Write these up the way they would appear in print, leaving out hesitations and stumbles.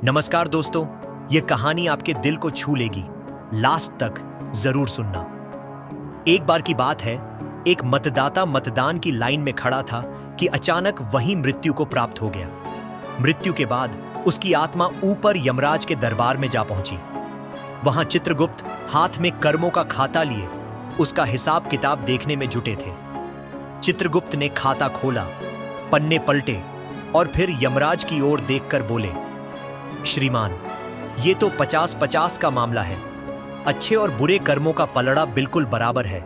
नमस्कार दोस्तों, ये कहानी आपके दिल को छू लेगी। लास्ट तक जरूर सुनना। एक बार की बात है, एक मतदाता मतदान की लाइन में खड़ा था कि अचानक वही मृत्यु को प्राप्त हो गया। मृत्यु के बाद उसकी आत्मा ऊपर यमराज के दरबार में जा पहुंची। वहां चित्रगुप्त हाथ में कर्मों का खाता लिए उसका हिसाब किताब देखने में जुटे थे। चित्रगुप्त ने खाता खोला, पन्ने पलटे और फिर यमराज की ओर देखकर बोले, श्रीमान, ये तो 50-50 का मामला है। अच्छे और बुरे कर्मों का पलड़ा बिल्कुल बराबर है।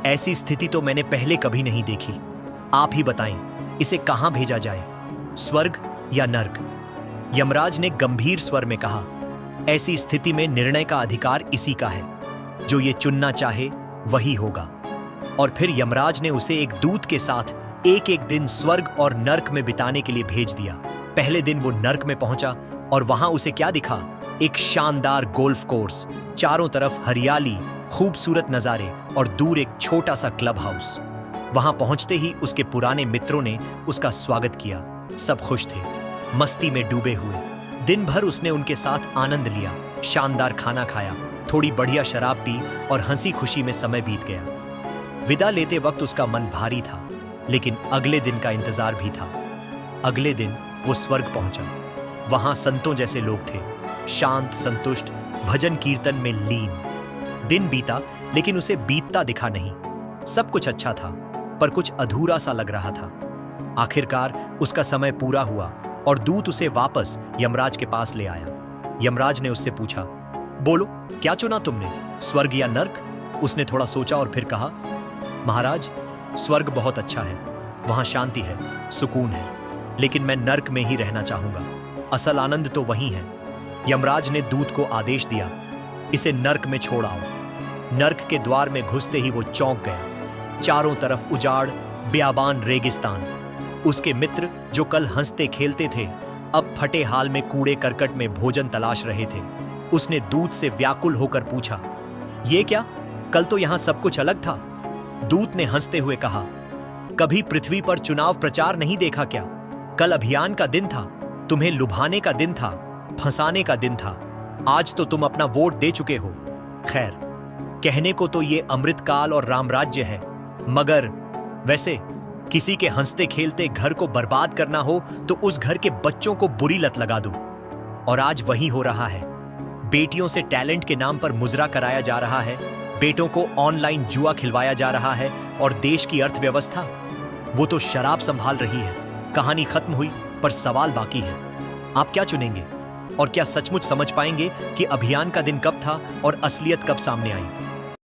ऐसी स्थिति तो मैंने पहले कभी नहीं देखी। आप ही बताएं, इसे कहां भेजा जाए, स्वर्ग या नर्क? यमराज ने गंभीर स्वर में कहा, ऐसी स्थिति में निर्णय का अधिकार इसी का है। जो ये चुनना चाहे वही होगा। और फिर यमराज ने उसे एक दूत के साथ एक एक दिन स्वर्ग और नर्क में बिताने के लिए भेज दिया। पहले दिन वो नर्क में पहुंचा और वहां उसे क्या दिखा? एक शानदार गोल्फ कोर्स, चारों तरफ हरियाली, खूबसूरत नजारे और दूर एक छोटा सा क्लब हाउस। वहां पहुंचते ही उसके पुराने मित्रों ने उसका स्वागत किया। सब खुश थे, मस्ती में डूबे हुए। दिन भर उसने उनके साथ आनंद लिया, शानदार खाना खाया, थोड़ी बढ़िया शराब पी और हंसी खुशी में समय बीत गया। विदा लेते वक्त उसका मन भारी था, लेकिन अगले दिन का इंतजार भी था। अगले दिन वो स्वर्ग पहुंचा। वहां संतों जैसे लोग थे, शांत, संतुष्ट, भजन कीर्तन में लीन। दिन बीता, लेकिन उसे बीतता दिखा नहीं। सब कुछ अच्छा था, पर कुछ अधूरा सा लग रहा था। आखिरकार उसका समय पूरा हुआ और दूत उसे वापस यमराज के पास ले आया। यमराज ने उससे पूछा, बोलो, क्या चुना तुमने, स्वर्ग या नर्क? उसने थोड़ा सोचा और फिर कहा, महाराज, स्वर्ग बहुत अच्छा है, वहां शांति है, सुकून है, लेकिन मैं नर्क में ही रहना चाहूंगा। असल आनंद तो वही है। यमराज ने दूत को आदेश दिया, इसे नर्क में छोड़ आओ। नर्क के द्वार में घुसते ही वो चौंक गया। चारों तरफ उजाड़, बियाबान, रेगिस्तान। उसके मित्र जो कल हंसते खेलते थे, अब फटे हाल में कूड़े करकट में भोजन तलाश रहे थे। उसने दूत से व्याकुल होकर पूछा, ये क्या? कल तो यहां सब कुछ अलग था। दूत ने हंसते हुए कहा, कभी पृथ्वी पर चुनाव प्रचार नहीं देखा क्या? कल अभियान का दिन था, तुम्हें लुभाने का दिन था, फंसाने का दिन था। आज तो तुम अपना वोट दे चुके हो। खैर, कहने को तो ये अमृतकाल और रामराज्य है, मगर वैसे किसी के हंसते खेलते घर को बर्बाद करना हो तो उस घर के बच्चों को बुरी लत लगा दो। और आज वही हो रहा है। बेटियों से टैलेंट के नाम पर मुजरा कराया जा रहा है, बेटों को ऑनलाइन जुआ खिलवाया जा रहा है, और देश की अर्थव्यवस्था, वो तो शराब संभाल रही है। कहानी खत्म हुई, पर सवाल बाकी है। आप क्या चुनेंगे? और क्या सचमुच समझ पाएंगे कि अभियान का दिन कब था और असलियत कब सामने आई?